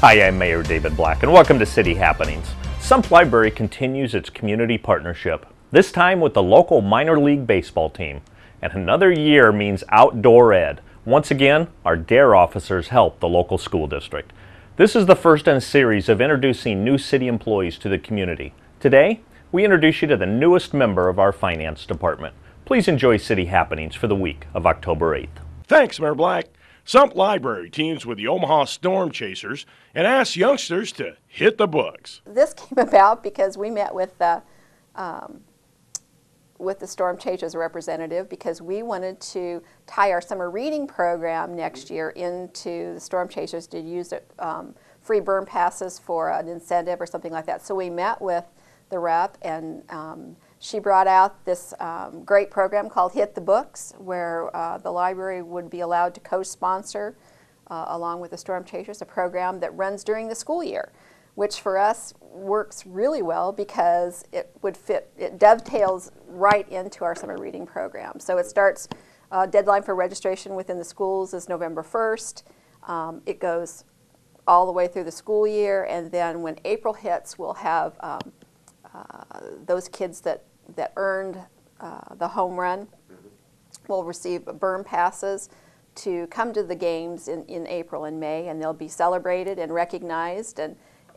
Hi, I'm Mayor David Black, and welcome to City Happenings. Sump Library continues its community partnership, this time with the local minor league baseball team. And another year means outdoor ed. Once again, our DARE officers help the local school district. This is the first in a series of introducing new city employees to the community. Today, we introduce you to the newest member of our finance department. Please enjoy City Happenings for the week of October 8th. Thanks, Mayor Black. Sump Library teams with the Omaha Stormchasers and asks youngsters to hit the books. This came about because we met with the Stormchasers representative because we wanted to tie our summer reading program next year into the Stormchasers to use free burn passes for an incentive or something like that. So we met with the rep, and she brought out this great program called Hit the Books, where the library would be allowed to co-sponsor, along with the Stormchasers, a program that runs during the school year, which for us works really well because it dovetails right into our summer reading program. So it starts, deadline for registration within the schools is November 1st. It goes all the way through the school year, and then when April hits, we'll have those kids that earned the home run will receive burn passes to come to the games in April and May, and they'll be celebrated and recognized.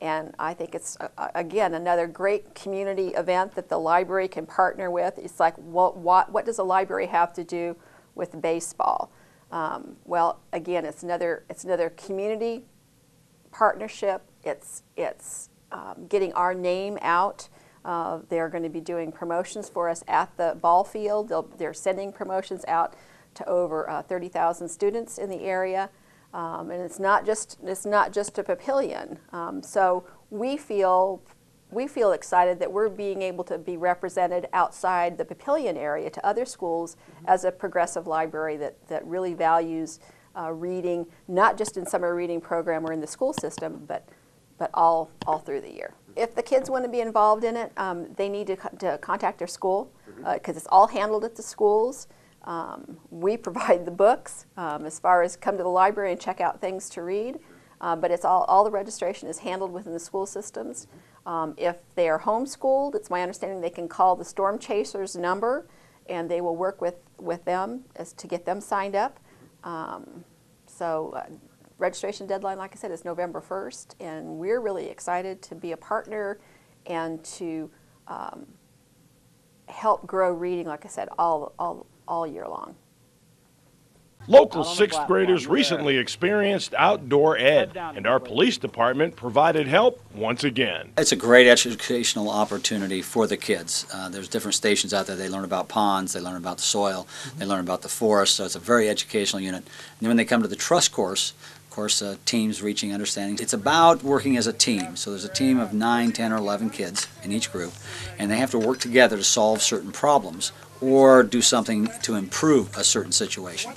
And I think it's, again, another great community event that the library can partner with. It's like, what does a library have to do with baseball? Well, again, it's another community partnership. It's getting our name out. They're going to be doing promotions for us at the ball field. They're sending promotions out to over 30,000 students in the area, and it's not just a pavilion. So we feel excited that we're being able to be represented outside the pavilion area to other schools as a progressive library that really values reading, not just in summer reading program or in the school system, but all through the year. If the kids want to be involved in it, they need to contact their school because it's all handled at the schools. We provide the books as far as come to the library and check out things to read, but it's all the registration is handled within the school systems. If they are homeschooled, it's my understanding they can call the Stormchasers number, and they will work with them to get them signed up. Registration deadline, like I said, is November 1st, and we're really excited to be a partner and to help grow reading, like I said, all year long. Local sixth graders recently experienced outdoor ed, and our police department provided help once again. It's a great educational opportunity for the kids. There's different stations out there. They learn about ponds, they learn about the soil, they learn about the forest, so it's a very educational unit. And then when they come to the trust course, teams reaching understanding. It's about working as a team. So there's a team of 9, 10, or 11 kids in each group, and they have to work together to solve certain problems or do something to improve a certain situation.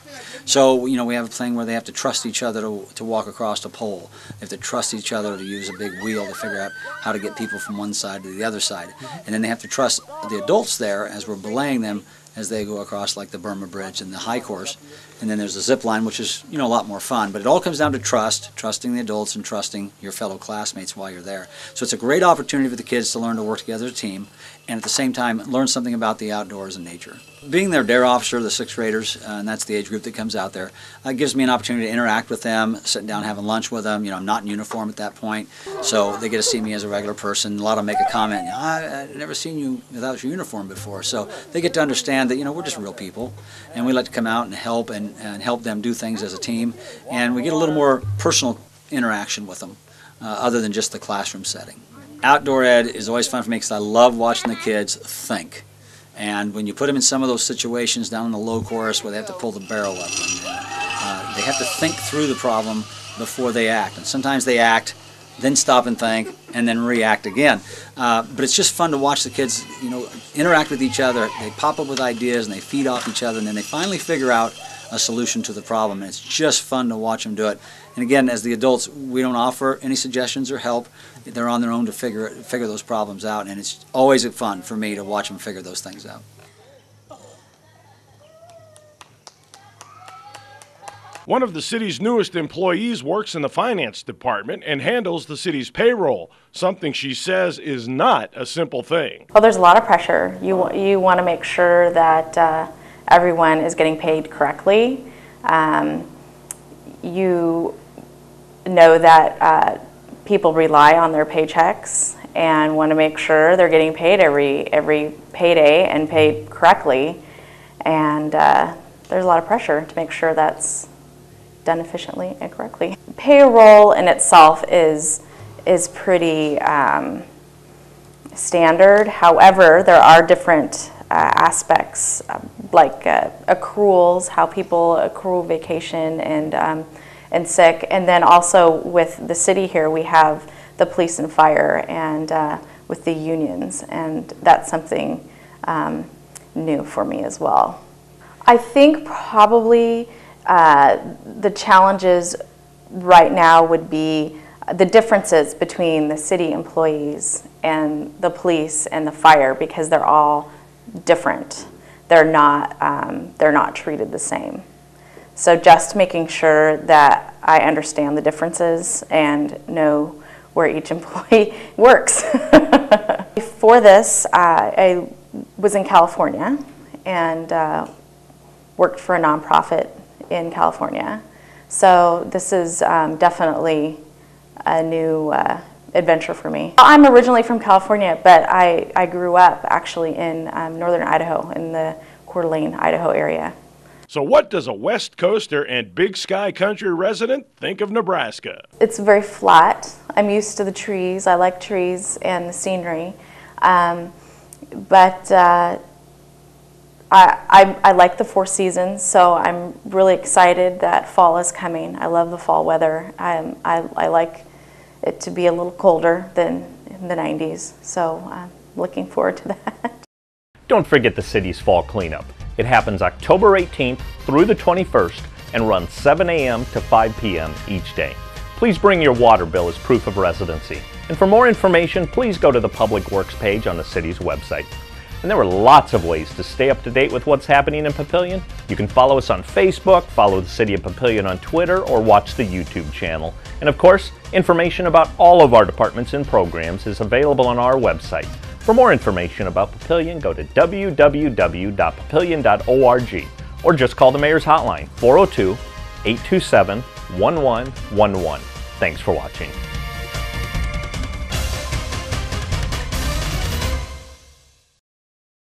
So, we have a thing where they have to trust each other to walk across a pole. They have to trust each other to use a big wheel to figure out how to get people from one side to the other side. And then they have to trust the adults there as we're belaying them as they go across, like the Burma Bridge and the high course. And then there's the zip line, which is, a lot more fun. But it all comes down to trusting the adults and trusting your fellow classmates while you're there. So it's a great opportunity for the kids to learn to work together as a team, and at the same time learn something about the outdoors and nature. Being their DARE officer, the sixth graders, and that's the age group that comes out there, gives me an opportunity to interact with them, sitting down having lunch with them. I'm not in uniform at that point, so they get to see me as a regular person. A lot of them make a comment, I've never seen you without your uniform before. So they get to understand that, we're just real people, and we like to come out and help them do things as a team, and we get a little more personal interaction with them, other than just the classroom setting. Outdoor ed is always fun for me because I love watching the kids think. And when you put them in some of those situations down in the low course where they have to pull the barrel up, and they have to think through the problem before they act. And sometimes they act, then stop and think, and then react again. But it's just fun to watch the kids, interact with each other. They pop up with ideas and they feed off each other, and then they finally figure out a solution to the problem. And it's just fun to watch them do it. And again, as the adults, we don't offer any suggestions or help. They're on their own to figure those problems out, and it's always fun for me to watch them figure those things out. One of the city's newest employees works in the finance department and handles the city's payroll, something she says is not a simple thing. Well, there's a lot of pressure. You want to make sure that everyone is getting paid correctly. You know that people rely on their paychecks and want to make sure they're getting paid every payday and paid correctly. And there's a lot of pressure to make sure that's done efficiently and correctly. Payroll in itself is pretty standard. However, there are different aspects like accruals, how people accrue vacation and sick, and then also with the city here we have the police and fire and with the unions, and that's something new for me as well. I think probably the challenges right now would be the differences between the city employees and the police and the fire, because they're all different. They're not treated the same. So just making sure that I understand the differences and know where each employee works. Before this, I was in California and worked for a nonprofit in California. So this is definitely a new adventure for me. I'm originally from California, but I grew up actually in northern Idaho, in the Coeur d'Alene, Idaho area. So what does a West Coaster and Big Sky Country resident think of Nebraska? It's very flat. I'm used to the trees. I like trees and the scenery. But I like the 4 seasons, so I'm really excited that fall is coming. I love the fall weather. I like it to be a little colder than in the 90s, so I'm looking forward to that. Don't forget the city's fall cleanup. It happens October 18th through the 21st and runs 7 a.m. to 5 p.m. each day. Please bring your water bill as proof of residency. And for more information, please go to the Public Works page on the city's website. And there are lots of ways to stay up to date with what's happening in Papillion. You can follow us on Facebook, follow the City of Papillion on Twitter, or watch the YouTube channel. And of course, information about all of our departments and programs is available on our website. For more information about Papillion, go to www.papillion.org or just call the Mayor's Hotline, 402-827-1111. Thanks for watching.